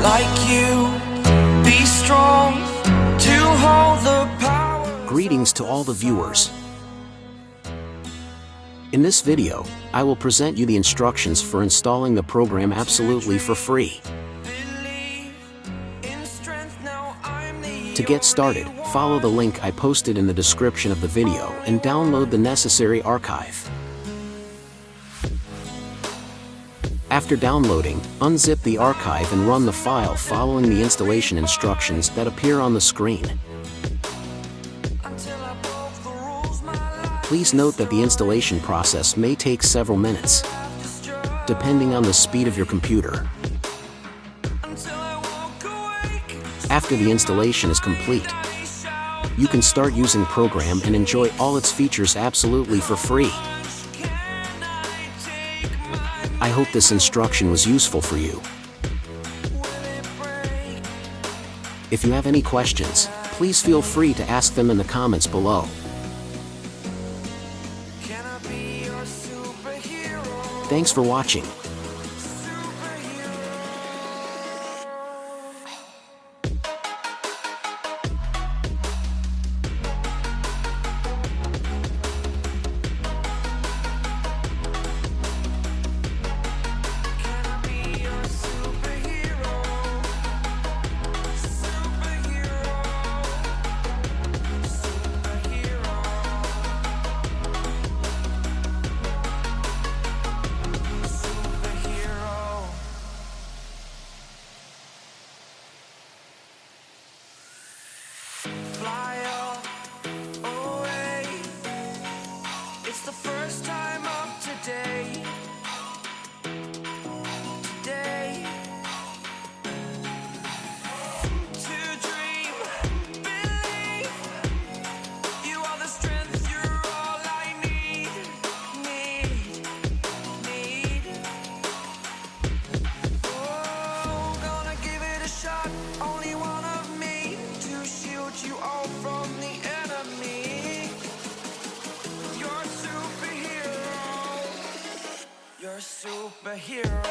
like you. Be strong to hold the power. Greetings to all the viewers. In this video, I will present you the instructions for installing the program absolutely for free. To get started, follow the link I posted in the description of the video and download the necessary archive. After downloading, unzip the archive and run the file following the installation instructions that appear on the screen. Please note that the installation process may take several minutes, depending on the speed of your computer. After the installation is complete, you can start using the program and enjoy all its features absolutely for free. I hope this instruction was useful for you. If you have any questions, please feel free to ask them in the comments below. Thanks for watching. It's the first time of today. To dream, believe. You are the strength, you're all I need. Oh, gonna give it a shot. Only one of me to shield you all from the enemy. You're a superhero.